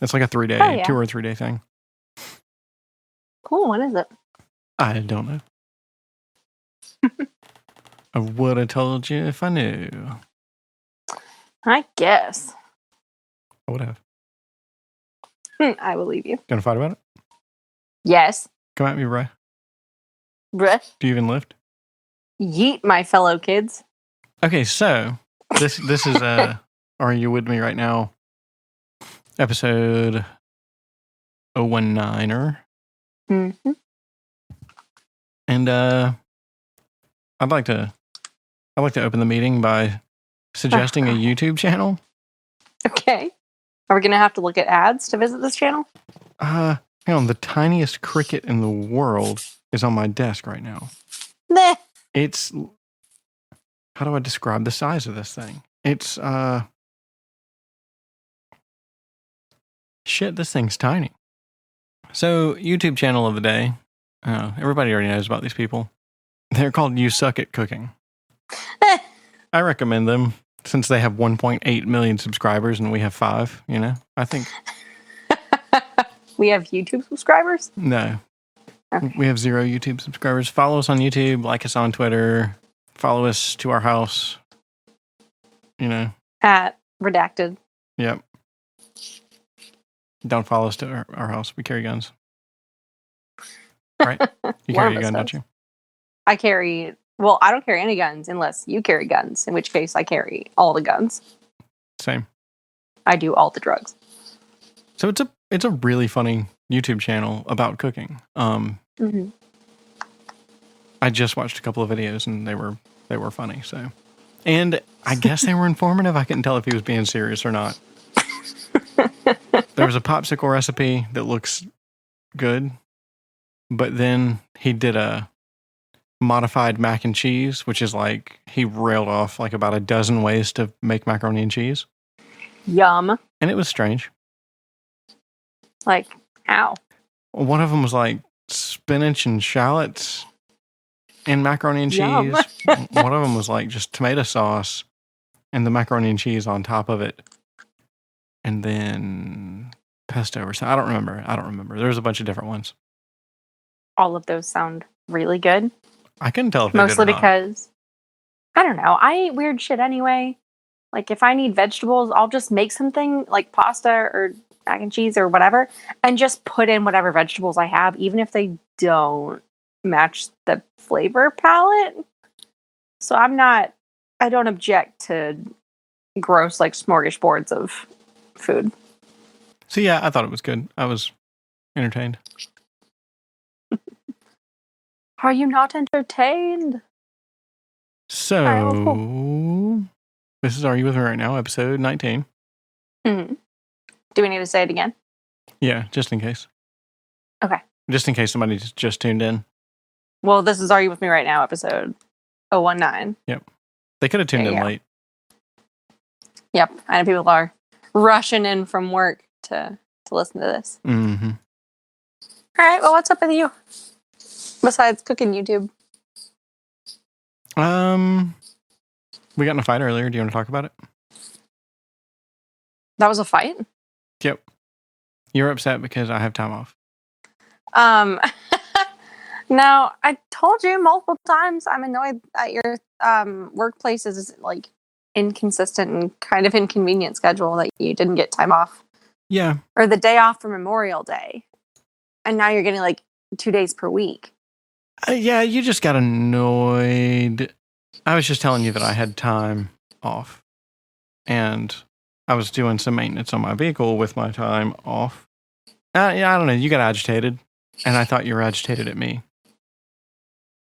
It's like a 3-day, 2 or 3 day thing. Cool. When is it? I don't know. I would have told you if I knew. I guess. I would have. I believe you. Gonna fight about it? Yes. Come at me, bruh. Bruh. Do you even lift? Yeet, my fellow kids. Okay, so this is Are You With Me Right Now? Episode 019er. Mm-hmm. And I'd like to open the meeting by suggesting a YouTube channel. Okay. Are we gonna have to look at ads to visit this channel? Hang on, the tiniest cricket in the world is on my desk right now. Nah. It's, how do I describe the size of this thing? It's shit, this thing's tiny. So, YouTube channel of the day. Everybody already knows about these people. They're called You Suck at Cooking. I recommend them since they have 1.8 million subscribers and we have 5, you know? I think. We have YouTube subscribers? No. Okay. We have 0 YouTube subscribers. Follow us on YouTube, like us on Twitter, follow us to our house. You know? At Redacted. Yep. Don't follow us to our house. We carry guns. Right? You carry a gun, don't you? I don't carry any guns unless you carry guns, in which case I carry all the guns. Same. I do all the drugs. So it's a really funny YouTube channel about cooking. Mm-hmm. I just watched a couple of videos and they were funny. So, and I guess they were informative. I couldn't tell if he was being serious or not. There was a popsicle recipe that looks good, but then he did a modified mac and cheese, which is like he railed off like about a dozen ways to make macaroni and cheese. Yum. And it was strange. Like, how? One of them was like spinach and shallots and macaroni and Yum. cheese. One of them was like just tomato sauce and the macaroni and cheese on top of it. And then pesto or something. I don't remember. There was a bunch of different ones. All of those sound really good. I couldn't tell if they mostly did or not. because I don't know. I eat weird shit anyway. Like if I need vegetables, I'll just make something like pasta or mac and cheese or whatever, and just put in whatever vegetables I have, even if they don't match the flavor palette. So I don't object to gross like smorgasbords of food. So yeah, I thought it was good. I was entertained. Are you not entertained? So, Alright, well, cool. This is Are You With Me Right Now, episode 19. Mm-hmm. Do we need to say it again? Yeah, just in case. Okay. Just in case somebody just tuned in. Well, this is Are You With Me Right Now, episode 019. Yep. They could have tuned in late. Yep. I know people are rushing in from work to listen to this. Mm-hmm. All right. Well, what's up with you? Besides cooking YouTube. We got in a fight earlier. Do you want to talk about it? That was a fight? Yep. You're upset because I have time off. No, I told you multiple times I'm annoyed at your workplace's like inconsistent and kind of inconvenient schedule that you didn't get time off. Yeah. Or the day off for Memorial Day. And now you're getting like 2 days per week. Yeah, you just got annoyed. I was just telling you that I had time off. And I was doing some maintenance on my vehicle with my time off. Yeah, I don't know. You got agitated. And I thought you were agitated at me.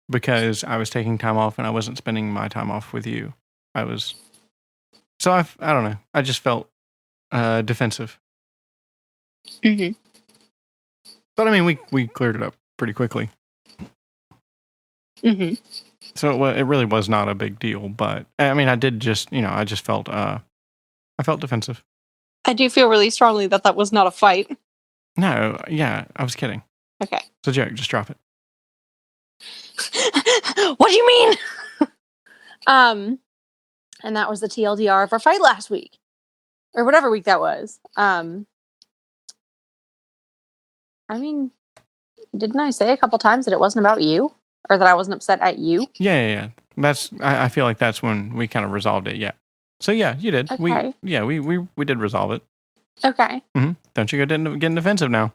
Because I was taking time off and I wasn't spending my time off with you. I don't know. I just felt defensive. Mm-hmm. But I mean, we cleared it up pretty quickly. Mm-hmm. So it really was not a big deal. But I mean, I just felt, I felt defensive. I do feel really strongly that was not a fight. No, yeah, I was kidding. Okay. It's a joke. Just drop it. What do you mean? And that was the TLDR of our fight last week. Or whatever week that was. I mean, didn't I say a couple times that it wasn't about you? Or that I wasn't upset at you? Yeah. I feel like that's when we kind of resolved it. Yeah. So yeah, you did. Okay. We did resolve it. Okay. Don't you go getting defensive now?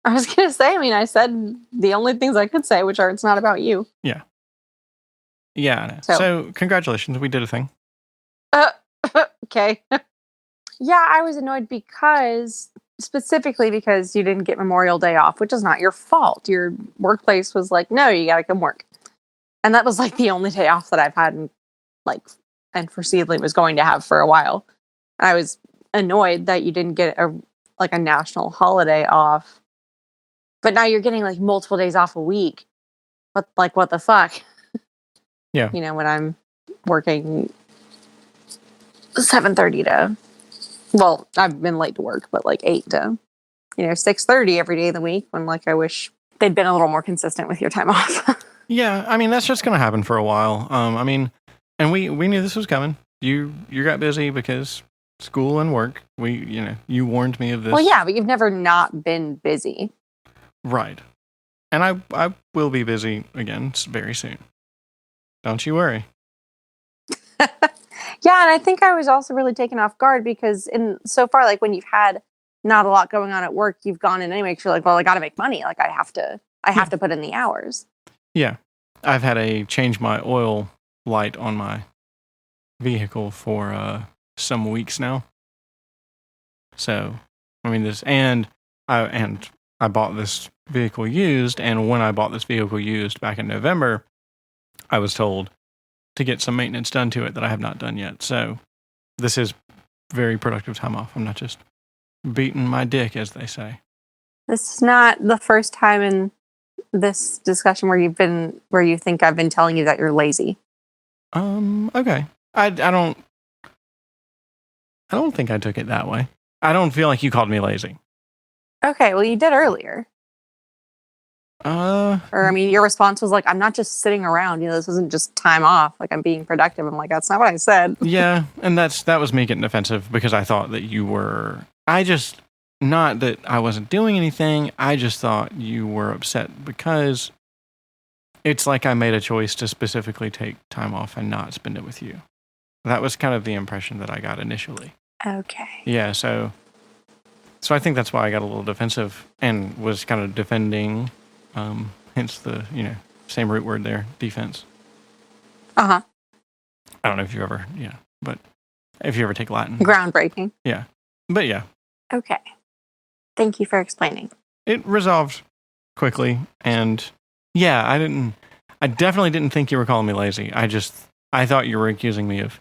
I was going to say, I mean, I said the only things I could say, which are it's not about you. Yeah. Yeah. I know. So congratulations. We did a thing. Okay. Yeah, I was annoyed specifically because you didn't get Memorial Day off, which is not your fault. Your workplace was like, no, you got to come work. And that was like the only day off that I've had and foreseeably was going to have for a while. I was annoyed that you didn't get a national holiday off. But now you're getting like multiple days off a week. What the fuck? Yeah. You know, when I'm working 7:30 to, well, I've been late to work, but like 8 to, 6:30 every day of the week, when like I wish they'd been a little more consistent with your time off. Yeah, I mean, that's just going to happen for a while. I mean, and we knew this was coming. You got busy because school and work. You warned me of this. Well, yeah, but you've never not been busy. Right. And I will be busy again very soon. Don't you worry. Yeah, and I think I was also really taken off guard because so far, like when you've had not a lot going on at work, you've gone in anyway because you're like, well, I got to make money. Like I have to put in the hours. Yeah. I've had to change my oil light on my vehicle for some weeks now. So, I mean, I bought this vehicle used, and when I bought this vehicle used back in November, I was told to get some maintenance done to it that I have not done yet. So, this is very productive time off. I'm not just beating my dick, as they say. This is not the first time in this discussion where you think I've been telling you that you're lazy. Okay. I don't think I took it that way. I don't feel like you called me lazy. Okay, well, you did earlier. Or, I mean, your response was like, I'm not just sitting around. This isn't just time off. Like, I'm being productive. I'm like, that's not what I said. Yeah, and that was me getting defensive because I thought that you were... Not that I wasn't doing anything. I just thought you were upset because it's like I made a choice to specifically take time off and not spend it with you. That was kind of the impression that I got initially. Okay. Yeah, so I think that's why I got a little defensive and was kind of defending, hence the, same root word there, defense. Uh-huh. I don't know if you ever, but if you ever take Latin. Groundbreaking. Yeah. But yeah. Okay. Thank you for explaining. It resolved quickly, and yeah, I definitely didn't think you were calling me lazy. I thought you were accusing me of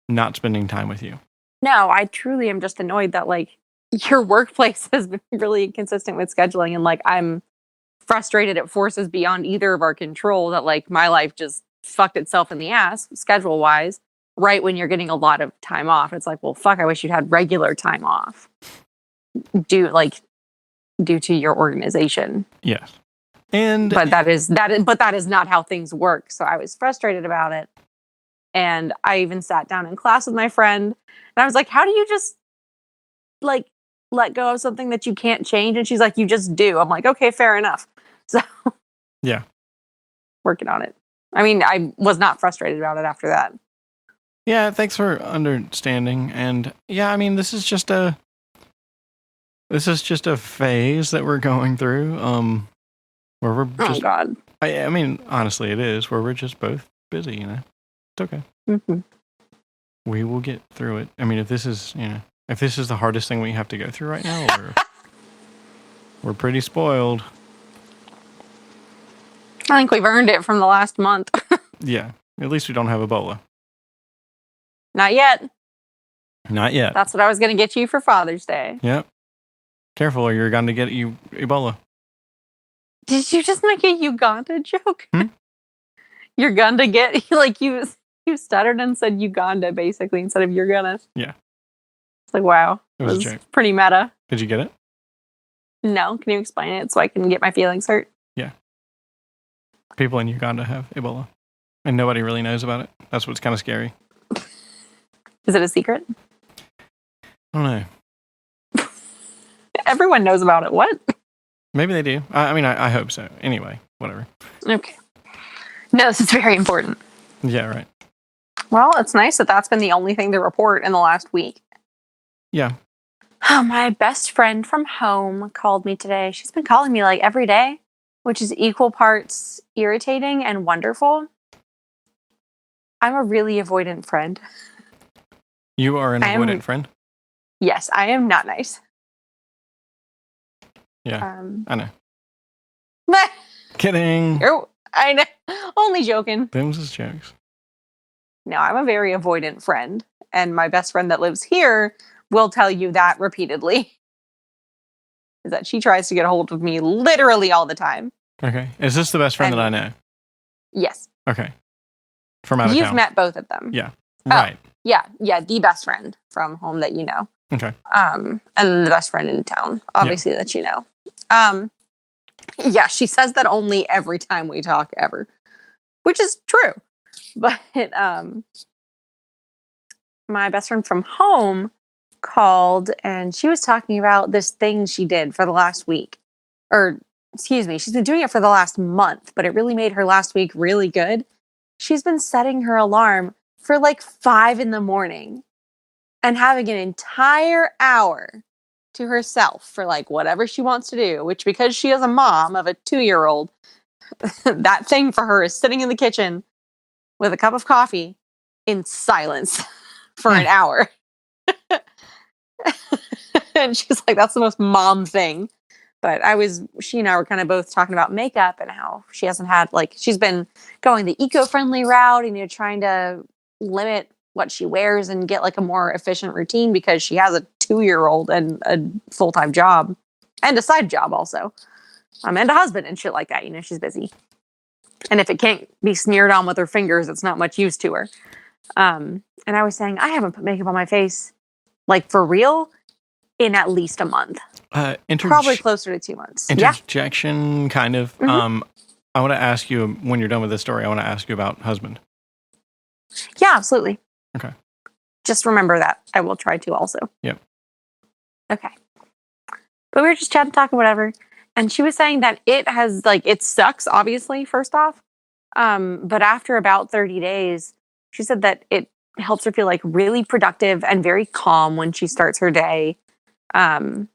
not spending time with you. No, I truly am just annoyed that like your workplace has been really inconsistent with scheduling, and like I'm frustrated at forces beyond either of our control that like my life just fucked itself in the ass schedule wise right when you're getting a lot of time off. It's like, well, fuck, I wish you'd had regular time off due to your organization. Yes. But that is not how things work. So I was frustrated about it. And I even sat down in class with my friend and I was like, how do you just like let go of something that you can't change? And she's like, you just do. I'm like, okay, fair enough. So yeah, working on it. I mean, I was not frustrated about it after that. Yeah, thanks for understanding. And yeah, I mean, this is just a phase that we're going through. Where we're just, oh God. I mean, honestly, it is where we're just both busy. It's okay. Mm-hmm. We will get through it. I mean, if this is the hardest thing we have to go through right now, we're pretty spoiled. I think we've earned it from the last month. Yeah, at least we don't have Ebola. Not yet. Not yet. That's what I was going to get you for Father's Day. Yep. Careful, or you're going to get you Ebola. Did you just make a Uganda joke? Hmm? You're going to get, like, you stuttered and said Uganda, basically, instead of you're gonna. Yeah. It's like, wow. It was a joke. Pretty meta. Did you get it? No. Can you explain it so I can get my feelings hurt? Yeah. People in Uganda have Ebola. And nobody really knows about it. That's what's kind of scary. Is it a secret? I don't know. Everyone knows about it. What? Maybe they do. I mean, I hope so. Anyway, whatever. Okay. No, this is very important. Yeah, right. Well, it's nice that that's been the only thing to report in the last week. Yeah. Oh, my best friend from home called me today. She's been calling me like every day, which is equal parts irritating and wonderful. I'm a really avoidant friend. You are an avoidant friend? Yes, I am not nice. Yeah, I know. But Kidding. I know. Only joking. Them's is jokes. No, I'm a very avoidant friend. And my best friend that lives here will tell you that repeatedly. Is that she tries to get a hold of me literally all the time. Okay. Is this the best friend that I know? Yes. Okay. From out of town? You've met both of them. Yeah. Right. Yeah, the best friend from home that you know. Okay. And the best friend in town, obviously, that you know. Yeah, she says that only every time we talk ever, which is true. But my best friend from home called and she was talking about this thing she did for the last week. Or, excuse me, she's been doing it for the last month, but it really made her last week really good. She's been setting her alarm for like 5 a.m. and having an entire hour to herself for like whatever she wants to do, which because she is a mom of a 2-year-old, that thing for her is sitting in the kitchen with a cup of coffee in silence for an hour. And she's like, that's the most mom thing. But she and I were kind of both talking about makeup and how she hasn't had, like, she's been going the eco-friendly route and, trying to limit what she wears and get like a more efficient routine because she has a 2-year-old and a full-time job and a side job also. And a husband and shit like that. She's busy. And if it can't be smeared on with her fingers, it's not much use to her. And I was saying, I haven't put makeup on my face, like for real, in at least a month. Probably closer to 2 months. Interjection, kind of. Mm-hmm. I want to ask you, when you're done with this story, I want to ask you about husband. Yeah, absolutely. Okay. Just remember that. I will try to also. Yep. Okay. But we were just chatting, talking, whatever. And she was saying that it has, like, it sucks, obviously, first off. But after about 30 days, she said that it helps her feel, like, really productive and very calm when she starts her day. And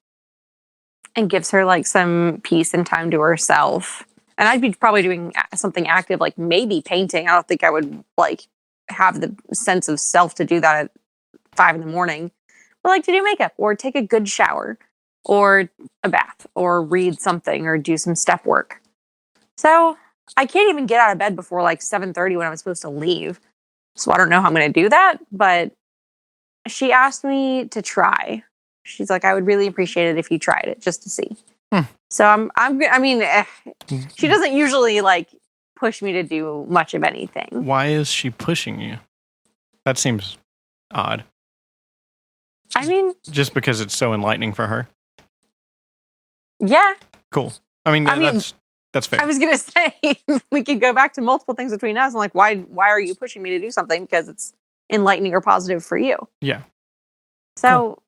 gives her, like, some peace and time to herself. And I'd be probably doing something active, like maybe painting. I don't think I would, like, have the sense of self to do that at 5 a.m. But, like, to do makeup or take a good shower or a bath or read something or do some step work. So I can't even get out of bed before like 7:30 when I'm supposed to leave. So I don't know how I'm going to do that. But she asked me to try. She's like, I would really appreciate it if you tried it just to see. So she doesn't usually like push me to do much of anything. Why is she pushing you? That seems odd. I mean, just because it's so enlightening for her. Yeah. Cool. I mean, that's fair. I was gonna say we could go back to multiple things between us. I'm like, why are you pushing me to do something? Because it's enlightening or positive for you. Yeah. So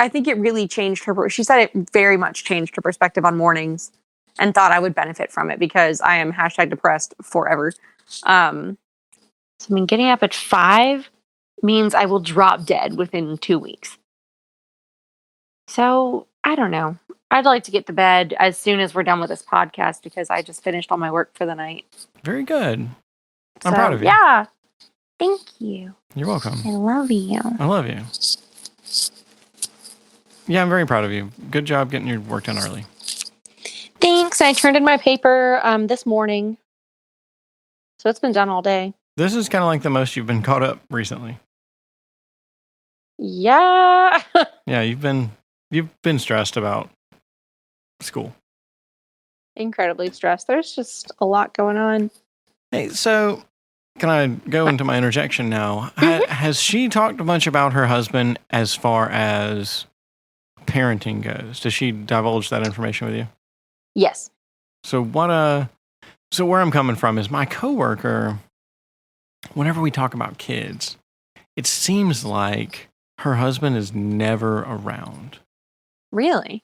I think it really changed her. She said it very much changed her perspective on mornings, and thought I would benefit from it because I am #depressed forever. So I mean, getting up at 5 means I will drop dead within 2 weeks. So I don't know. I'd like to get to bed as soon as we're done with this podcast because I just finished all my work for the night. Very good. I'm proud of you. Yeah. Thank you. You're welcome. I love you. I love you. Yeah, I'm very proud of you. Good job getting your work done early. Thanks. I turned in my paper this morning. So it's been done all day. This is kind of like the most you've been caught up recently. Yeah. Yeah, you've been stressed about school. Incredibly stressed. There's just a lot going on. Hey, so can I go into my interjection now? Has she talked much about her husband as far as parenting goes? Does she divulge that information with you? Yes. So where I'm coming from is my coworker, whenever we talk about kids, it seems like her husband is never around. Really?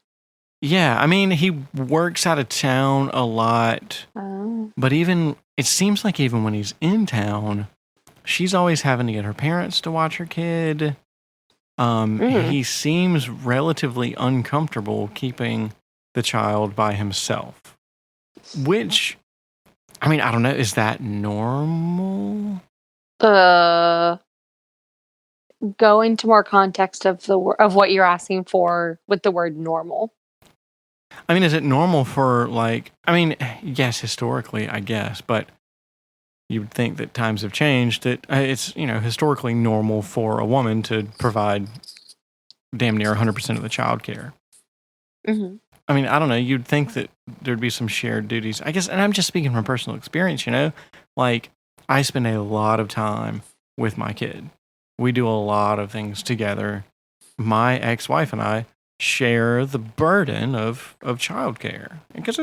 Yeah, I mean, he works out of town a lot, Oh. but it seems like even when he's in town, she's always having to get her parents to watch her kid. He seems relatively uncomfortable keeping the child by himself, which, I mean, I don't know, is that normal? Go into more context of of what you're asking for with the word normal. I mean, is it normal for yes, historically, I guess, but you would think that times have changed, that it's, historically normal for a woman to provide damn near 100% of the child care. Mm-hmm. I mean, I don't know. You'd think that there'd be some shared duties, I guess. And I'm just speaking from personal experience, like I spend a lot of time with my kid. We do a lot of things together. My ex-wife and I share the burden of childcare because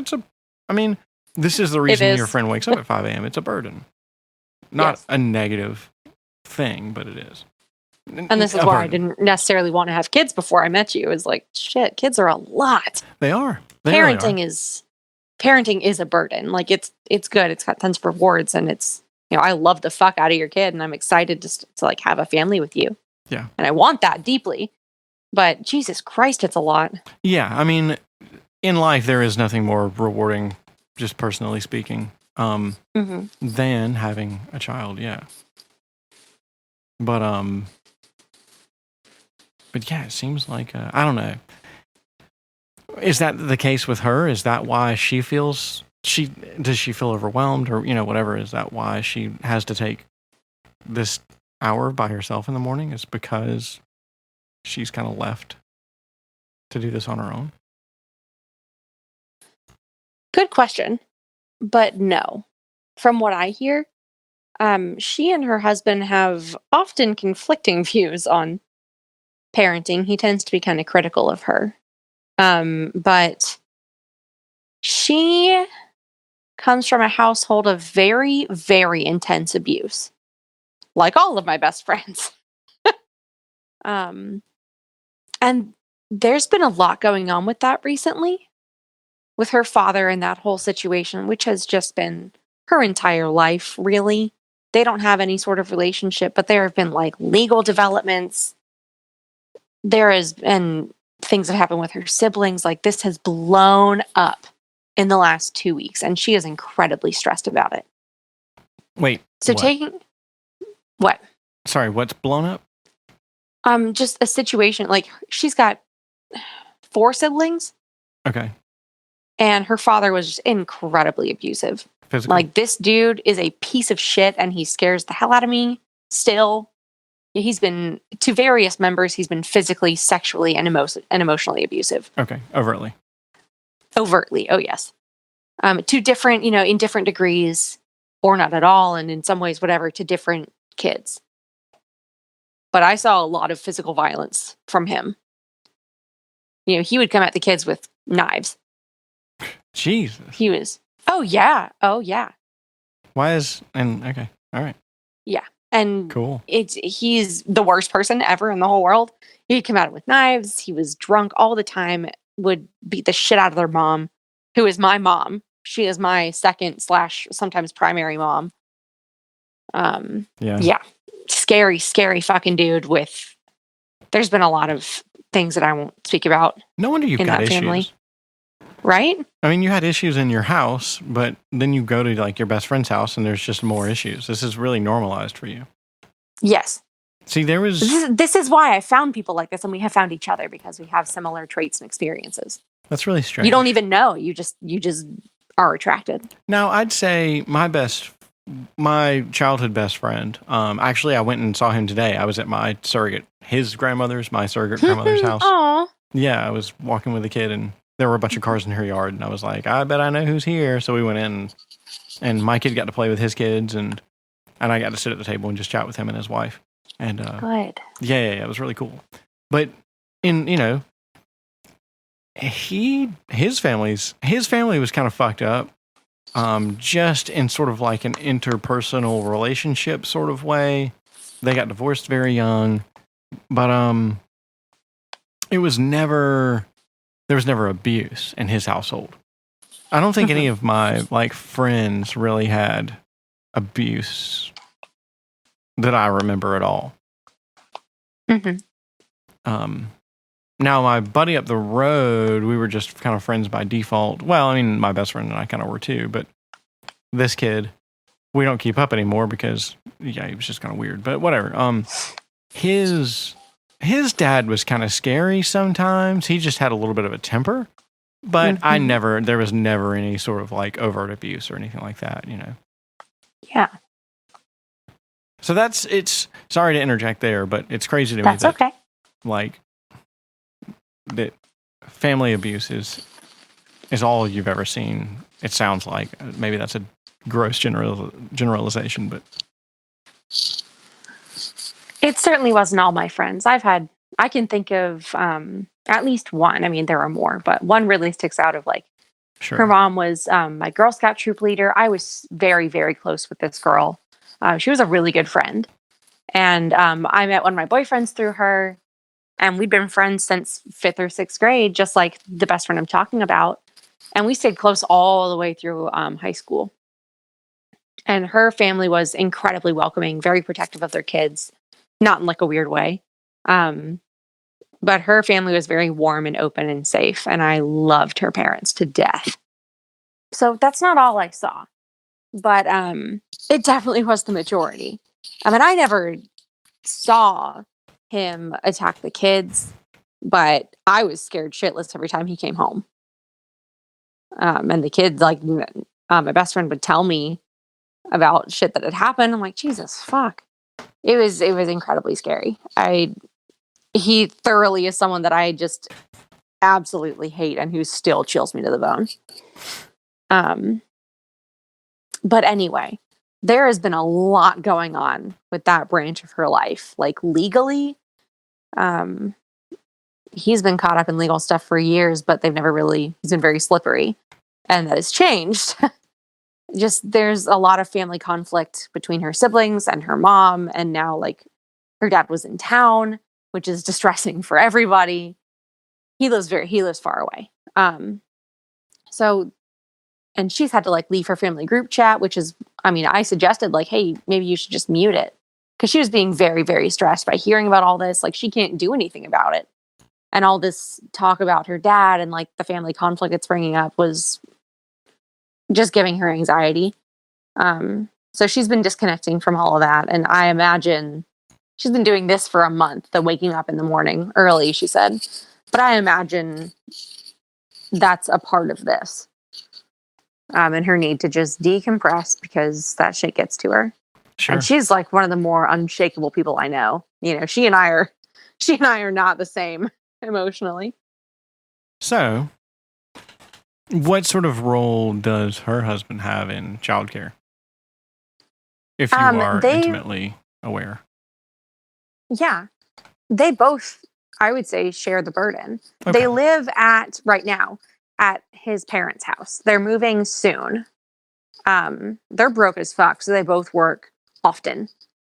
this is the reason your friend wakes up at 5 a.m. It's a burden, not a negative thing, but it is. And this is why I didn't necessarily want to have kids before I met you. Is like, shit, kids are a lot. They are. Parenting is a burden. Like it's good. It's got tons of rewards, and it's, I love the fuck out of your kid, and I'm excited to like have a family with you. Yeah. And I want that deeply. But Jesus Christ, it's a lot. Yeah, I mean, in life there is nothing more rewarding, just personally speaking, than having a child. Yeah. But yeah, it seems like I don't know. Is that the case with her? Is that why she feels does she feel overwhelmed, or whatever? Is that why she has to take this hour by herself in the morning? Is because she's kind of left to do this on her own? Good question, but no. From what I hear, she and her husband have often conflicting views on parenting. He tends to be kind of critical of her. But she comes from a household of very, very intense abuse, like all of my best friends. And there's been a lot going on with that recently, with her father and that whole situation, which has just been her entire life, really. They don't have any sort of relationship, but there have been like legal developments. There has been things that happened with her siblings. Like this has blown up in the last 2 weeks, and she is incredibly stressed about it. Wait. So what? Sorry, what's blown up? Just a situation, like she's got 4 siblings. Okay. And her father was just incredibly abusive. Physical. Like, this dude is a piece of shit, and he scares the hell out of me still. He's been, to various members, he's been physically, sexually, and emotionally abusive. Okay, overtly. Overtly, oh yes. To different, in different degrees, or not at all, and in some ways, whatever, to different kids. But I saw a lot of physical violence from him. He would come at the kids with knives. Jesus. He was, oh yeah. Okay, all right. Yeah. And cool. He's the worst person ever in the whole world. He'd come out with knives. He was drunk all the time, would beat the shit out of their mom, who is my mom. She is my second / sometimes primary mom. Yeah. Scary, scary fucking dude there's been a lot of things that I won't speak about. No wonder you've got issues. Family. Right? I mean, you had issues in your house, but then you go to like your best friend's house and there's just more issues. This is really normalized for you. Yes. See, this is why I found people like this, and we have found each other because we have similar traits and experiences. That's really strange. You don't even know. You just are attracted. Now, I'd say my childhood best friend, actually, I went and saw him today. I was at my surrogate grandmother's house. Aww. Yeah, I was walking with a kid, and there were a bunch of cars in her yard, and I was like, I bet I know who's here. So we went in, and my kid got to play with his kids, and I got to sit at the table and just chat with him and his wife. And good. Yeah, it was really cool. But his family was kind of fucked up, just in sort of like an interpersonal relationship sort of way. They got divorced very young, but it was never there was never abuse in his household. I don't think any of my like friends really had abuse that I remember at all. Now my buddy up the road, we were just kind of friends by default. Well, I mean, my best friend and I kind of were too, but this kid, we don't keep up anymore because he was just kind of weird, but whatever. His dad was kind of scary sometimes. He just had a little bit of a temper, but there was never any sort of like overt abuse or anything like that, you know? Yeah. So it's sorry to interject there, but it's crazy to me That's okay. Like that family abuse is all you've ever seen. It sounds like maybe that's a gross generalization, but it certainly wasn't all my friends. I can think of at least one. I mean, there are more, but one really sticks out of like her mom was my Girl Scout troop leader. I was very, very close with this girl. She was a really good friend. And I met one of my boyfriends through her. And we'd been friends since 5th or 6th grade, just like the best friend I'm talking about. And we stayed close all the way through high school. And her family was incredibly welcoming, very protective of their kids, not in like a weird way. But her family was very warm and open and safe. And I loved her parents to death. So that's not all I saw. But it definitely was the majority. I mean, I never saw him attack the kids, but I was scared shitless every time he came home. And the kids, like, my best friend would tell me about shit that had happened. I'm like, Jesus, fuck. It was incredibly scary. He thoroughly is someone that I just absolutely hate and who still chills me to the bone. But anyway, there has been a lot going on with that branch of her life. Like legally, he's been caught up in legal stuff for years, but he's been very slippery. And that has changed. Just there's a lot of family conflict between her siblings and her mom. And now like her dad was in town, which is distressing for everybody. He lives far away. And she's had to like leave her family group chat, which is, I mean, I suggested like, hey, maybe you should just mute it. Cause she was being very, very stressed by hearing about all this. Like she can't do anything about it. And all this talk about her dad and like the family conflict it's bringing up was just giving her anxiety. So she's been disconnecting from all of that. And I imagine she's been doing this for a month, the waking up in the morning early, she said. But I imagine that's a part of this. And her need to just decompress because that shit gets to her. Sure. And she's like one of the more unshakable people I know. You know, she and I are not the same emotionally. So, what sort of role does her husband have in childcare? If you are intimately aware. Yeah. They both, I would say, share the burden. Okay. They live right now at his parents' house. They're moving soon. They're broke as fuck, so they both work often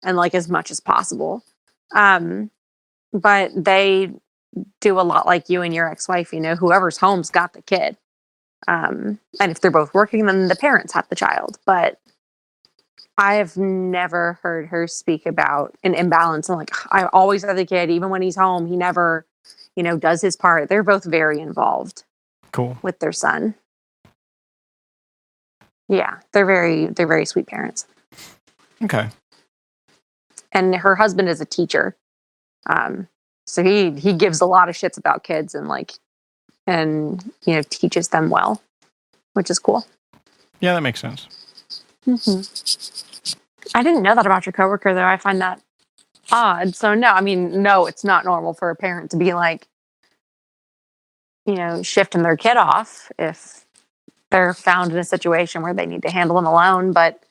and like as much as possible. But they do a lot like you and your ex-wife, you know, whoever's home's got the kid. And if they're both working, then the parents have the child. But I have never heard her speak about an imbalance. And like, I always have the kid, even when he's home, he never, you know, does his part. They're both very involved. Cool. With their son. Yeah, they're very sweet parents. Okay. And her husband is a teacher. So he gives a lot of shits about kids and you know, teaches them well, which is cool. Yeah, that makes sense. Mm-hmm. I didn't know that about your coworker, though. I find that odd. So no, it's not normal for a parent to be like, you know, shifting their kid off if they're found in a situation where they need to handle them alone. But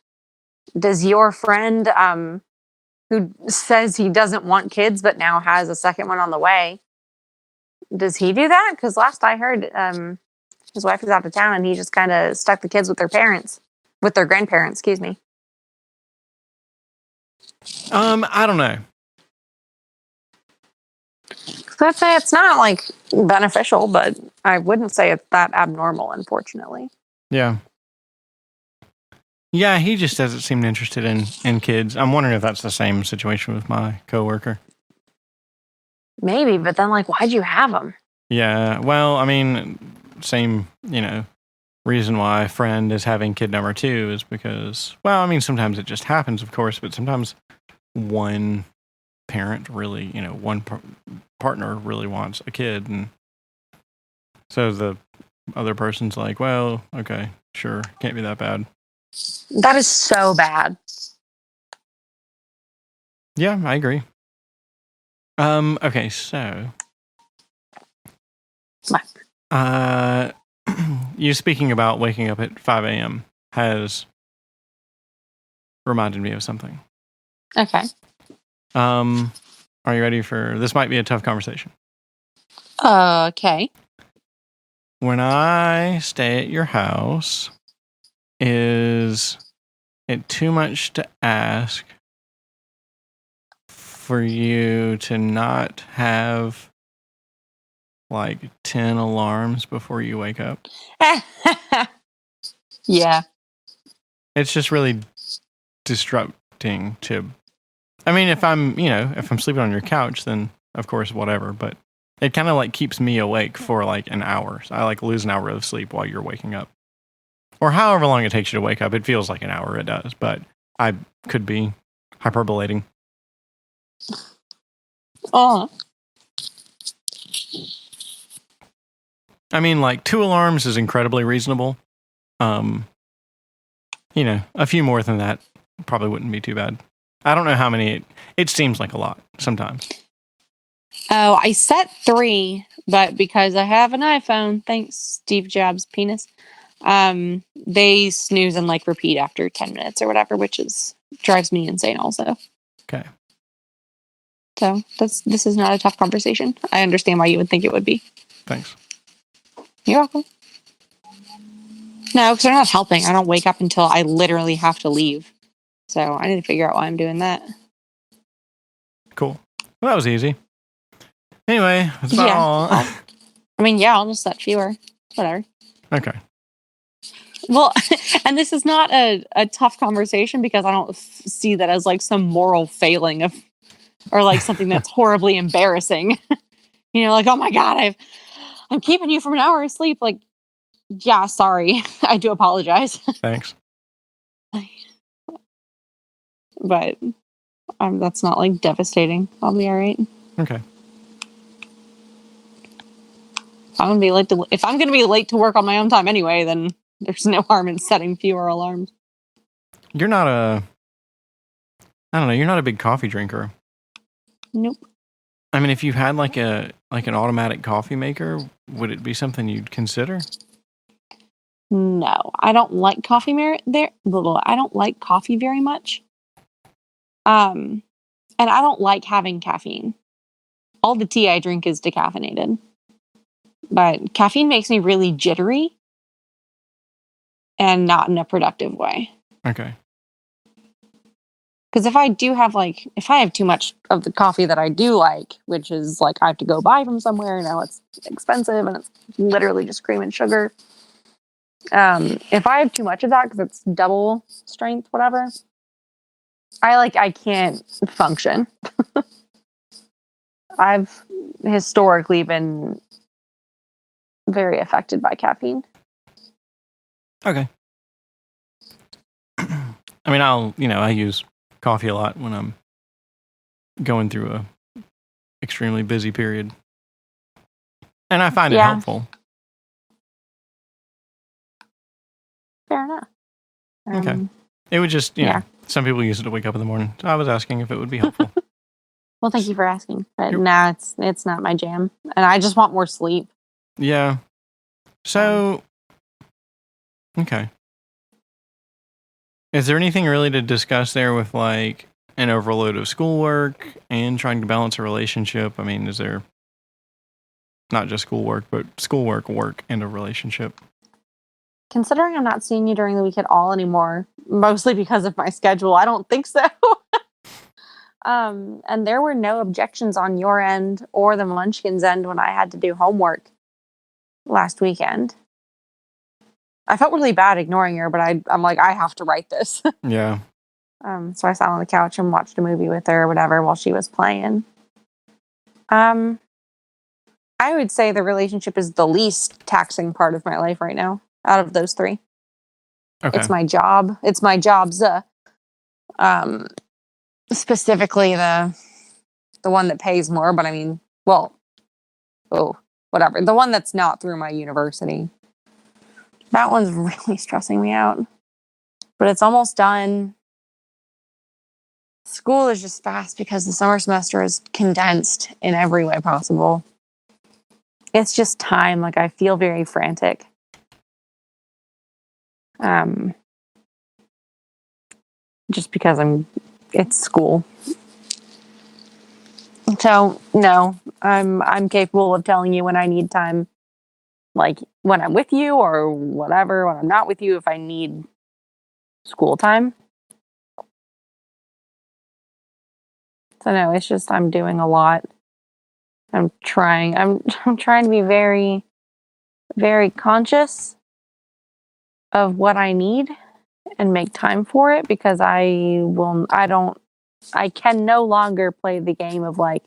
does your friend, who says he doesn't want kids but now has a second one on the way, does he do that? Because last I heard, his wife is out of town and he just kind of stuck the kids with their grandparents, excuse me. I don't know. So I'd say it's not like beneficial, but I wouldn't say it's that abnormal, unfortunately. Yeah. Yeah, he just doesn't seem interested in kids. I'm wondering if that's the same situation with my coworker. Maybe, but then like, why'd you have them? Yeah, well, I mean, same, reason why a friend is having kid number 2 is because, well, I mean, sometimes it just happens, of course, but sometimes one parent really, one partner really wants a kid, and so the other person's like, well, okay, sure, can't be that bad. That is so bad. Yeah, I agree. Okay, so What? you speaking about waking up at 5 a.m. has reminded me of something. Okay. Are you ready for this? Might be a tough conversation. Okay. When I stay at your house, is it too much to ask for you to not have like 10 alarms before you wake up? Yeah. It's just really disrupting to, I mean, if I'm sleeping on your couch, then of course, whatever, but it kind of like keeps me awake for like an hour. So I like lose an hour of sleep while you're waking up. Or however long it takes you to wake up. It feels like an hour, it does, but I could be hyperbolating. Oh. I mean, like 2 alarms is incredibly reasonable. A few more than that probably wouldn't be too bad. I don't know how many. It seems like a lot sometimes. Oh, I set 3, but because I have an iPhone, thanks Steve Jobs' penis, they snooze and like repeat after 10 minutes or whatever, which drives me insane also. Okay. So this is not a tough conversation. I understand why you would think it would be. Thanks. You're welcome. No, because they're not helping. I don't wake up until I literally have to leave. So I need to figure out why I'm doing that. Cool. Well, that was easy. Anyway, that's about all. I'll just set fewer. Whatever. Okay. Well, and this is not a tough conversation because I don't see that as like some moral failing or like something that's horribly embarrassing. Like, oh my God, I'm keeping you from an hour of sleep. Like, yeah, sorry. I do apologize. Thanks. But that's not like devastating. I'll be all right. Okay. If I'm gonna be late to work on my own time anyway, then there's no harm in setting fewer alarms. You're not you're not a big coffee drinker. Nope. I mean, if you had like an automatic coffee maker, would it be something you'd consider? No, I don't like coffee I don't like coffee very much. And I don't like having caffeine. All the tea I drink is decaffeinated. But caffeine makes me really jittery and not in a productive way. Okay. Because if I have too much of the coffee that I do like, which is like I have to go buy from somewhere, it's expensive and it's literally just cream and sugar. If I have too much of that because it's double strength, whatever, I can't function. I've historically been very affected by caffeine. Okay. I mean, I use coffee a lot when I'm going through a extremely busy period. And I find it helpful. Fair enough. Okay. It would just, some people use it to wake up in the morning. So I was asking if it would be helpful. Well, thank you for asking. But nah, it's not my jam. And I just want more sleep. Yeah. So, okay. Is there anything really to discuss there with like an overload of schoolwork and trying to balance a relationship? I mean, is there not just schoolwork, but schoolwork, work, and a relationship? Considering I'm not seeing you during the week at all anymore, mostly because of my schedule, I don't think so. And there were no objections on your end or the Munchkins' end when I had to do homework last weekend. I felt really bad ignoring her, but I'm like, I have to write this. Yeah. So I sat on the couch and watched a movie with her or whatever while she was playing. I would say the relationship is the least taxing part of my life right now out of those three. Okay. It's my job. It's my job's specifically the one that pays more, but I mean, whatever. The one that's not through my university. That one's really stressing me out. But it's almost done. School is just fast because the summer semester is condensed in every way possible. It's just time. Like, I feel very frantic. Just because it's school. So no, I'm capable of telling you when I need time, like when I'm with you or whatever, when I'm not with you, if I need school time. So no, it's just I'm doing a lot. I'm trying to be very, very conscious of what I need and make time for it, because I can no longer play the game of like,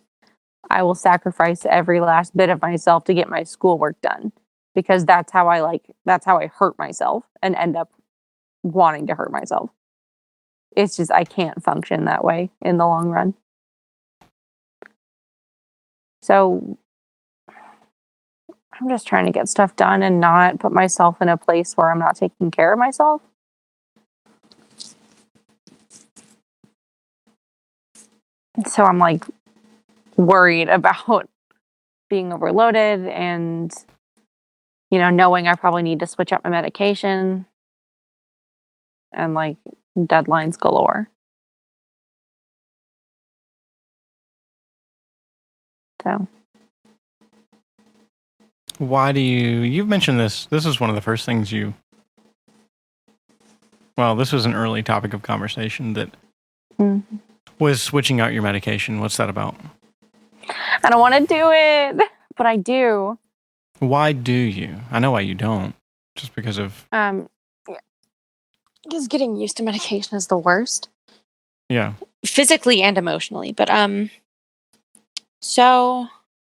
I will sacrifice every last bit of myself to get my schoolwork done, because that's how I hurt myself and end up wanting to hurt myself. It's just, I can't function that way in the long run. So I'm just trying to get stuff done and not put myself in a place where I'm not taking care of myself. So I'm like worried about being overloaded and, knowing I probably need to switch up my medication and like deadlines galore. So. Why do you've mentioned this is one of the first things this was an early topic of conversation that was switching out your medication. What's that about? I don't want to do it, but I do. Why do you? I know why you don't. Just because of... Because getting used to medication is the worst. Yeah. Physically and emotionally. But, so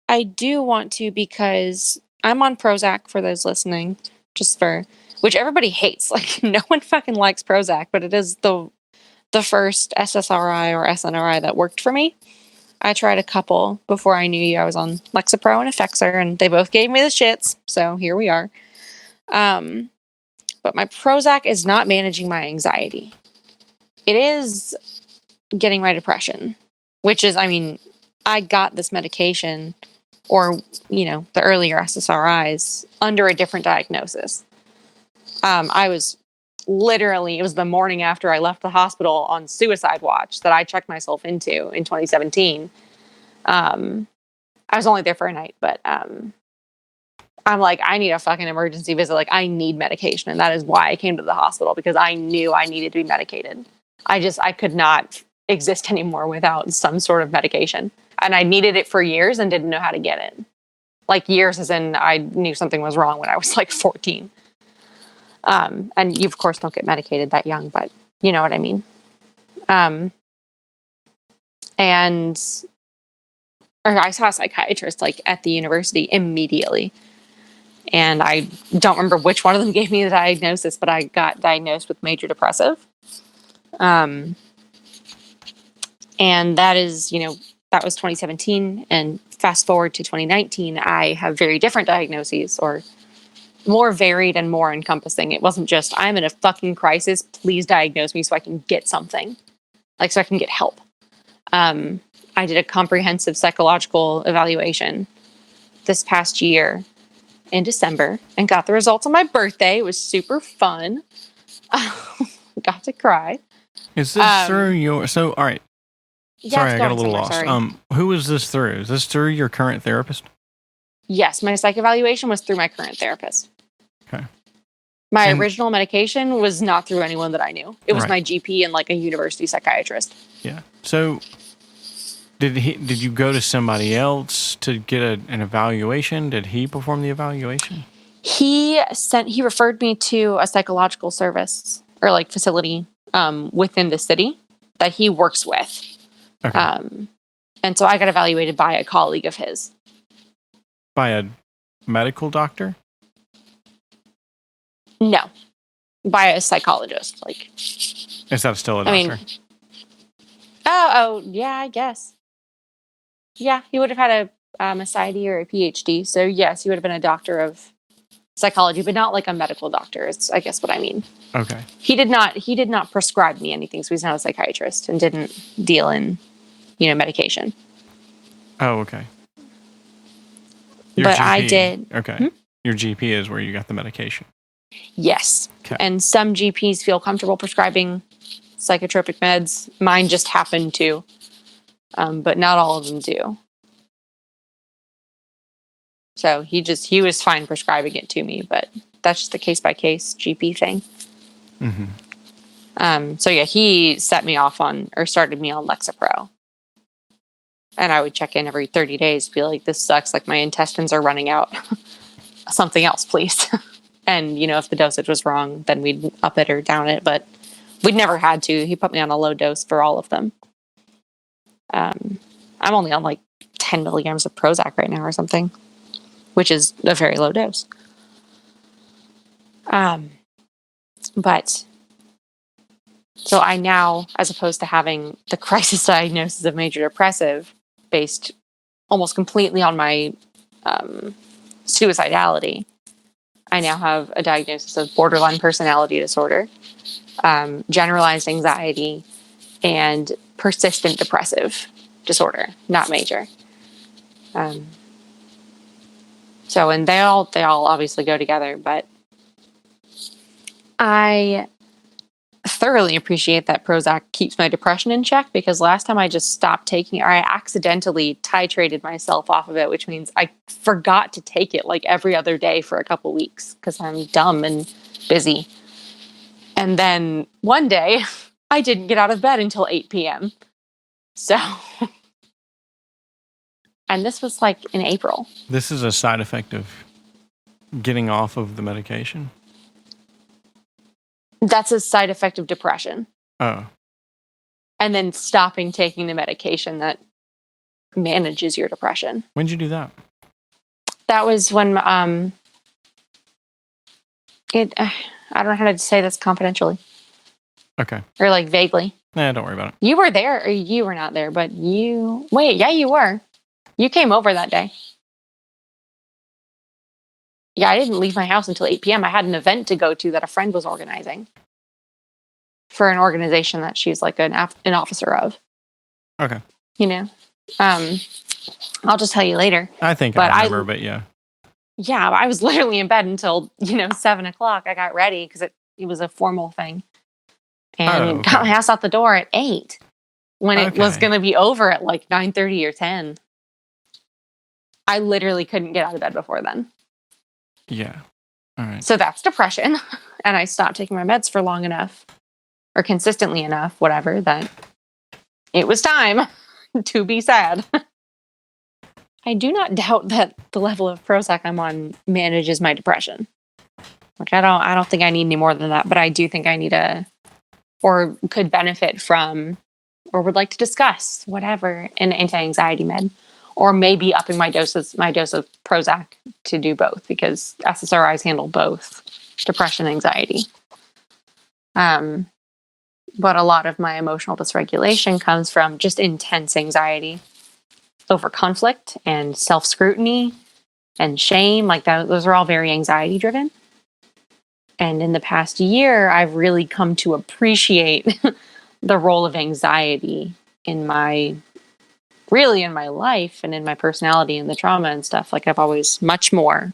I do want to, because I'm on Prozac, for those listening, which everybody hates. Like, no one fucking likes Prozac, but it is the first SSRI or SNRI that worked for me. I tried a couple before I knew you. I was on Lexapro and Effexor, and they both gave me the shits. So here we are. But my Prozac is not managing my anxiety. It is getting my depression, which is, I got this medication, or, the earlier SSRIs, under a different diagnosis. I was literally, it was the morning after I left the hospital on suicide watch that I checked myself into in 2017. I was only there for a night, but I'm like, I need a fucking emergency visit. Like, I need medication. And that is why I came to the hospital, because I knew I needed to be medicated. I could not exist anymore without some sort of medication. And I needed it for years and didn't know how to get it. Like, years as in I knew something was wrong when I was like 14. And you, of course, don't get medicated that young, but you know what I mean? I saw a psychiatrist like at the university immediately. And I don't remember which one of them gave me the diagnosis, but I got diagnosed with major depressive. And that is, that was 2017. And fast forward to 2019, I have very different diagnoses, or more varied and more encompassing. It wasn't just, I'm in a fucking crisis, please diagnose me so I can get something. Like, so I can get help. I did a comprehensive psychological evaluation this past year in December and got the results on my birthday. It was super fun. Got to cry. Is this through your... So, all right. Yeah, sorry, I got a little lost. Sorry. Who is this through? Is this through your current therapist? Yes, my psych evaluation was through my current therapist. Okay. My original medication was not through anyone that I knew. It was my GP and like a university psychiatrist. Yeah. So Did you go to somebody else to get an evaluation? Did he perform the evaluation? He referred me to a psychological service or like facility within the city that he works with. Okay. And so I got evaluated by a colleague of his. By a medical doctor? No, by a psychologist. Like, is that still a doctor? Yeah, I guess. Yeah, he would have had a PsyD or a PhD. So yes, he would have been a doctor of psychology, but not like a medical doctor. Is I guess what I mean. Okay. He did not prescribe me anything, so he's not a psychiatrist and didn't deal in, medication. Oh, okay. But GP, I did. Okay. Your GP is where you got the medication. Yes. Okay. And some GPs feel comfortable prescribing psychotropic meds. Mine just happened to, but not all of them do. So he was fine prescribing it to me, but that's just the case by case GP thing. Mm-hmm. So yeah, he started me on Lexapro. And I would check in every 30 days, be like, this sucks. Like my intestines are running out. Something else, please. And, if the dosage was wrong, then we'd up it or down it. But we'd never had to. He put me on a low dose for all of them. I'm only on like 10 milligrams of Prozac right now or something, which is a very low dose. But so I now, as opposed to having the crisis diagnosis of major depressive based almost completely on my suicidality, I now have a diagnosis of borderline personality disorder, generalized anxiety, and persistent depressive disorder, not major. So, and they all obviously go together, but I thoroughly appreciate that Prozac keeps my depression in check, because last time I just stopped taking it, or I accidentally titrated myself off of it, which means I forgot to take it like every other day for a couple weeks because I'm dumb and busy. And then one day I didn't get out of bed until 8 p.m. So, and this was like in April. This is a side effect of getting off of the medication? That's a side effect of depression. Oh. And then stopping taking the medication that manages your depression. When did you do that? That was when I don't know how to say this confidentially. Okay. Or like vaguely. Nah, don't worry about it. You were there, or you were not there, but you were. You came over that day. Yeah, I didn't leave my house until 8 p.m. I had an event to go to that a friend was organizing for an organization that she's like an officer of. Okay. I'll just tell you later. I think I remember, but yeah. Yeah, I was literally in bed until, 7 o'clock. I got ready because it was a formal thing. And got my ass out the door at 8 when it was going to be over at like 9:30 or 10. I literally couldn't get out of bed before then. Yeah. All right. So that's depression. And I stopped taking my meds for long enough, or consistently enough, whatever, that it was time to be sad. I do not doubt that the level of Prozac I'm on manages my depression. Like I don't think I need any more than that, but I do think I need or could benefit from, or would like to discuss, whatever, an anti-anxiety med. Or maybe upping my dose of Prozac to do both, because SSRIs handle both depression and anxiety. But a lot of my emotional dysregulation comes from just intense anxiety over conflict and self-scrutiny and shame. Like those are all very anxiety driven. And in the past year, I've really come to appreciate the role of anxiety in my life and in my personality and the trauma and stuff. Like I've always much more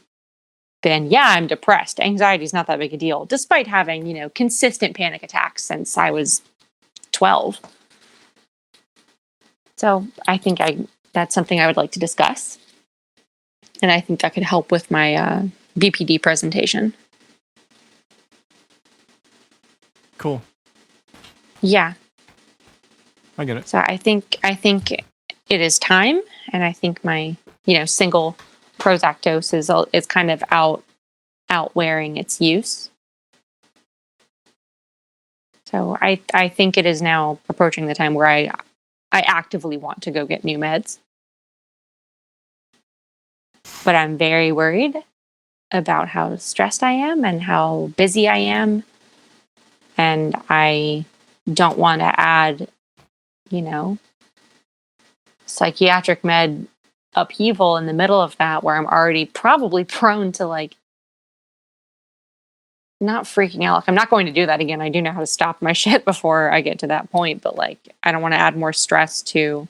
been, I'm depressed. Anxiety is not that big a deal, despite having, consistent panic attacks since I was 12. So I think that's something I would like to discuss. And I think that could help with my BPD presentation. Cool. Yeah. I get it. So I think it is time, and I think my single Prozac dose is kind of outwearing its use. So I think it is now approaching the time where I actively want to go get new meds. But I'm very worried about how stressed I am and how busy I am. And I don't want to add, psychiatric med upheaval in the middle of that, where I'm already probably prone to not freaking out. Like, I'm not going to do that again. I do know how to stop my shit before I get to that point, but I don't want to add more stress to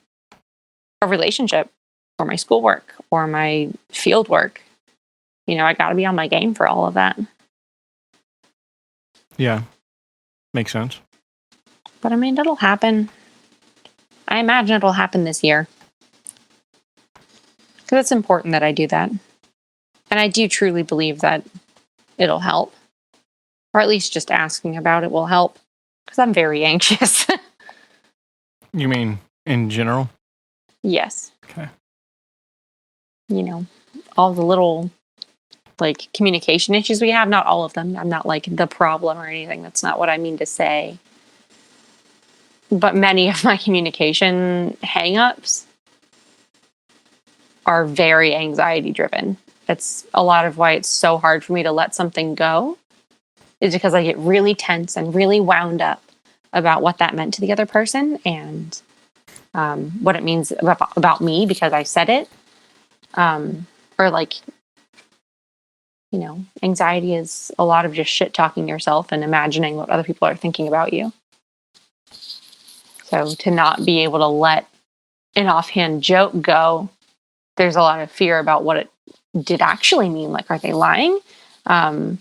a relationship or my schoolwork or my field work. I got to be on my game for all of that. Yeah. Makes sense. But I mean, it'll happen. I imagine it'll happen this year. Because it's important that I do that. And I do truly believe that it'll help. Or at least just asking about it will help. Because I'm very anxious. You mean in general? Yes. Okay. All the little communication issues we have, not all of them. I'm not the problem or anything. That's not what I mean to say. But many of my communication hangups are very anxiety driven. It's a lot of why it's so hard for me to let something go, is because I get really tense and really wound up about what that meant to the other person and what it means about me because I said it. Anxiety is a lot of just shit talking yourself and imagining what other people are thinking about you. So to not be able to let an offhand joke go, there's a lot of fear about what it did actually mean. Are they lying? Are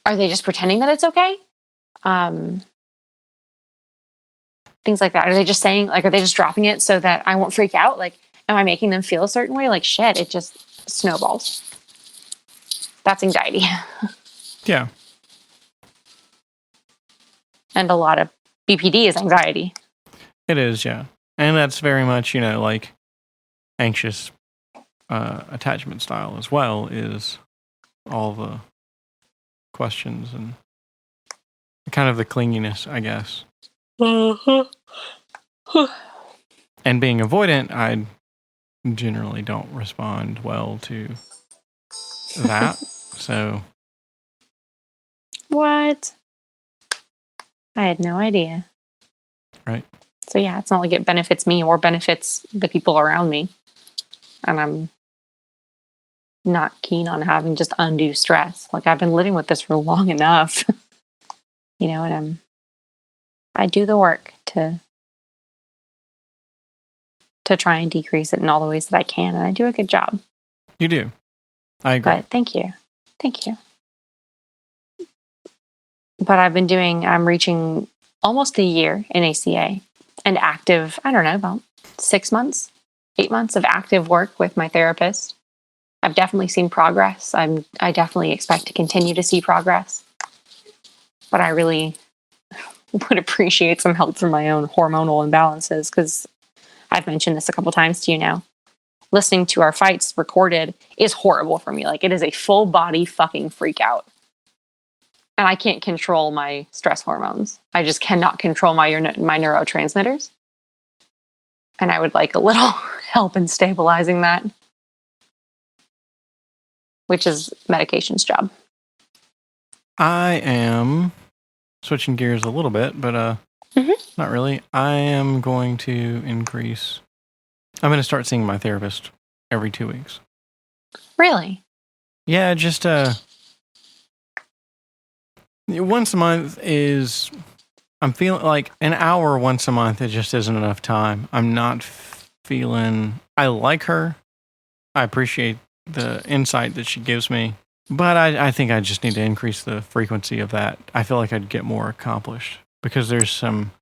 they just pretending that it's okay? Things like that. Are they just saying, are they just dropping it so that I won't freak out? Am I making them feel a certain way? Shit, it just snowballs. That's anxiety. Yeah. And a lot of BPD is anxiety. It is, yeah. And that's very much, anxious attachment style as well, is all the questions and kind of the clinginess, I guess. And being avoidant, I generally don't respond well to that. So. What? I had no idea. Right. So yeah, it's not like it benefits me or benefits the people around me. And I'm not keen on having just undue stress. I've been living with this for long enough. And I do the work to try and decrease it in all the ways that I can. And I do a good job. You do. I agree. But thank you. Thank you. But I'm reaching almost a year in ACA and active, I don't know, about 6 months, 8 months of active work with my therapist. I've definitely seen progress. I definitely expect to continue to see progress. But I really would appreciate some help from my own hormonal imbalances, because I've mentioned this a couple times to you now. Listening to our fights recorded is horrible for me. It is a full body fucking freak out. And I can't control my stress hormones. I just cannot control my neurotransmitters. And I would like a little help in stabilizing that, which is medication's job. I am switching gears a little bit, but not really. I am going to increase. I'm going to start seeing my therapist every 2 weeks. Really? Yeah, just once a month is. I'm feeling like an hour once a month. It just isn't enough time. I'm not feeling. I like her. I appreciate the insight that she gives me. But I think I just need to increase the frequency of that. I feel like I'd get more accomplished because there's some,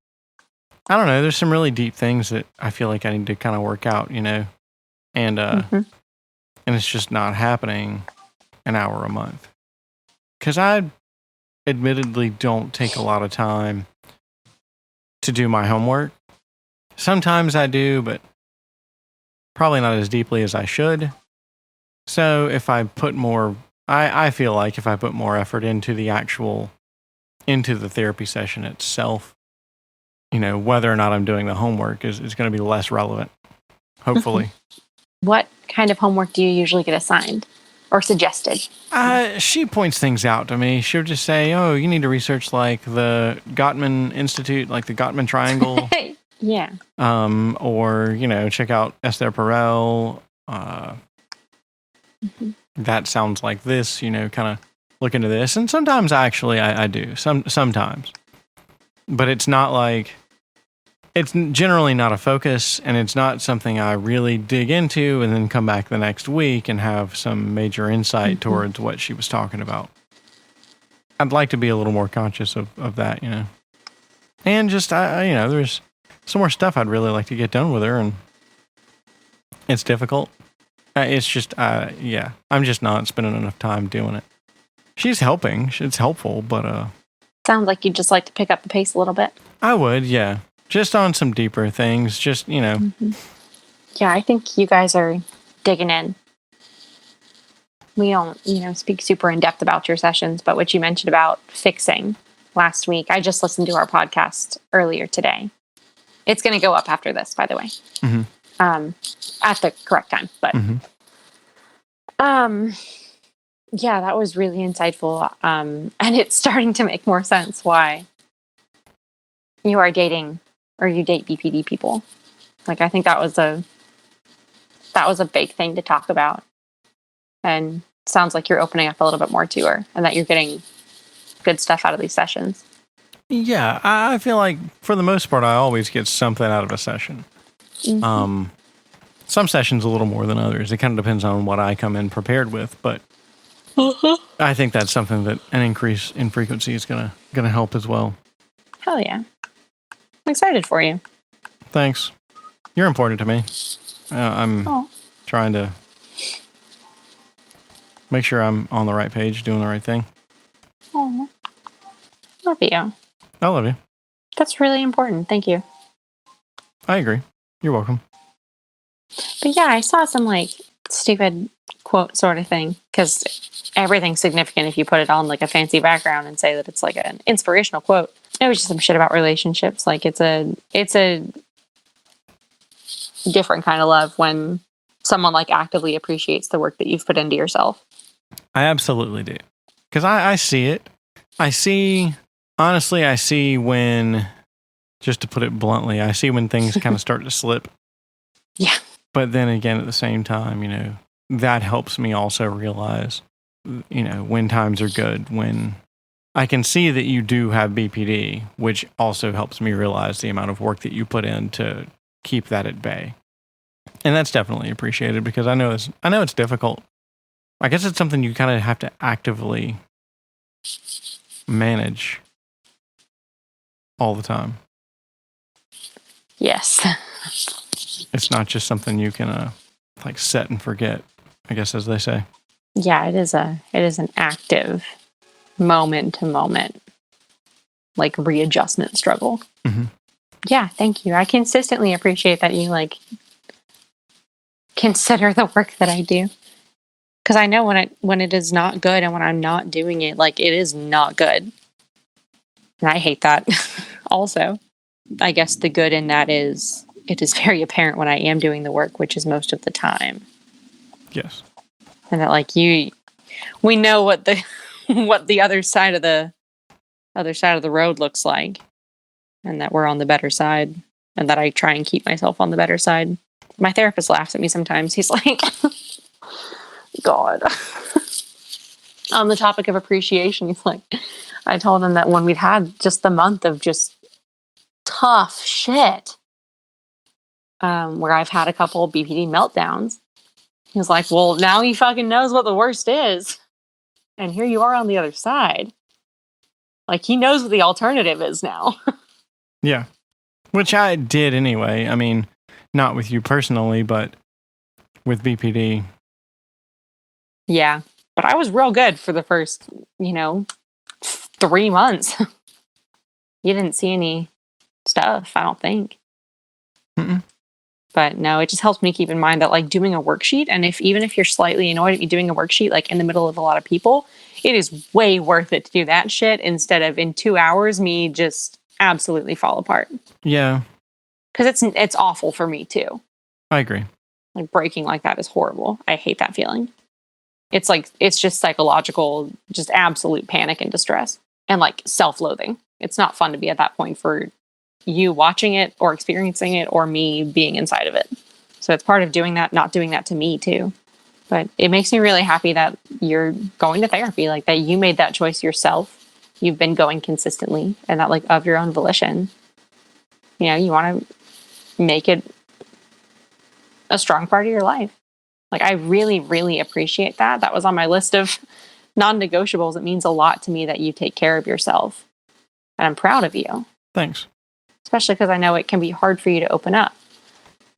I don't know, there's some really deep things that I feel like I need to kind of work out, and and it's just not happening an hour a month. Because I admittedly don't take a lot of time to do my homework. Sometimes I do, but probably not as deeply as I should. So if I put more, I feel like if I put more effort into the therapy session itself, whether or not I'm doing the homework is going to be less relevant, hopefully. What kind of homework do you usually get assigned or suggested? She points things out to me. She'll just say, oh, you need to research like the Gottman Institute, like the Gottman Triangle. Yeah. Or, check out Esther Perel. That sounds like this, kind of look into this. And sometimes I do. Sometimes. But it's not like, it's generally not a focus, and it's not something I really dig into and then come back the next week and have some major insight towards what she was talking about. I'd like to be a little more conscious of that, And just, there's some more stuff I'd really like to get done with her, and it's difficult. It's just, I'm just not spending enough time doing it. She's helping. It's helpful, but... Sounds like you'd just like to pick up the pace a little bit. I would, yeah. Just on some deeper things, just, Yeah, I think you guys are digging in. We don't, speak super in depth about your sessions, but what you mentioned about fixing last week, I just listened to our podcast earlier today. It's going to go up after this, by the way. At the correct time, but yeah, that was really insightful. And it's starting to make more sense why you are dating or you date BPD people. Like, I think that was a big thing to talk about. And it sounds like you're opening up a little bit more to her and that you're getting good stuff out of these sessions. Yeah, I feel like for the most part, I always get something out of a session. Some sessions a little more than others. It kind of depends on what I come in prepared with, but I think that's something that an increase in frequency is gonna help as well. Hell yeah. I'm excited for you. Thanks. You're important to me. I'm trying to make sure I'm on the right page, doing the right thing. Oh, love you. I love you. That's really important. Thank you. I agree. You're welcome. But yeah, I saw some like stupid quote sort of thing because everything's significant if you put it on like a fancy background and say that it's like an inspirational quote. It was just some shit about relationships. Like it's a different kind of love when someone like actively appreciates the work that you've put into yourself. I absolutely do. Because I see it. I see when, just to put it bluntly, I see when things kind of start to slip. Yeah. But then again, at the same time, that helps me also realize, when times are good, when I can see that you do have BPD, which also helps me realize the amount of work that you put in to keep that at bay. And that's definitely appreciated because I know it's difficult. I guess it's something you kind of have to actively manage all the time. Yes. It's not just something you can like set and forget, I guess, as they say. Yeah, it is an active moment to moment, like readjustment struggle. Yeah, thank you. I consistently appreciate that you like consider the work that I do. Because I know when it is not good and when I'm not doing it, like it is not good. And I hate that also. I guess the good in that is it is very apparent when I am doing the work, which is most of the time. Yes. And that like we know what the other side of the road looks like. And that we're on the better side. And that I try and keep myself on the better side. My therapist laughs at me sometimes. He's like, God. On the topic of appreciation, he's like, I told him that when we'd had just the month of just tough shit, where I've had a couple of BPD meltdowns, he was like, well, now he fucking knows what the worst is. And here you are on the other side. Like, he knows what the alternative is now. Yeah. Which I did anyway. I mean, not with you personally, but with BPD. Yeah. But I was real good for the first, 3 months. You didn't see any stuff, I don't think. Mm-mm. But no, it just helps me keep in mind that like doing a worksheet, and even if you're slightly annoyed at me doing a worksheet like in the middle of a lot of people, it is way worth it to do that shit instead of in 2 hours me just absolutely fall apart. Yeah. Because it's awful for me too. I agree. Like breaking like that is horrible. I hate that feeling. It's just psychological, just absolute panic and distress and like self-loathing. It's not fun to be at that point for you watching it or experiencing it or me being inside of it. So it's part of doing that, not doing that to me too. But it makes me really happy that you're going to therapy, like that you made that choice yourself. You've been going consistently and that like of your own volition. You know, you want to make it a strong part of your life. Like I really, really appreciate that. That was on my list of non-negotiables. It means a lot to me that you take care of yourself. And I'm proud of you. Thanks. Especially because I know it can be hard for you to open up.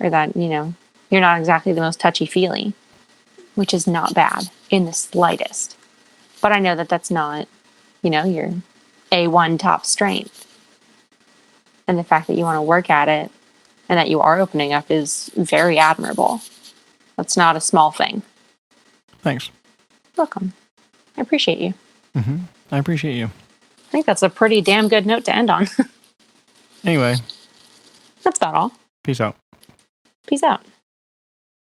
Or that, you know, you're not exactly the most touchy-feely. Which is not bad in the slightest. But I know that that's not, you know, your A1 top strength. And the fact that you want to work at it and that you are opening up is very admirable. That's not a small thing. Thanks. Welcome. I appreciate you. Mm-hmm. I appreciate you. I think that's a pretty damn good note to end on. Anyway. That's about all. Peace out. Peace out.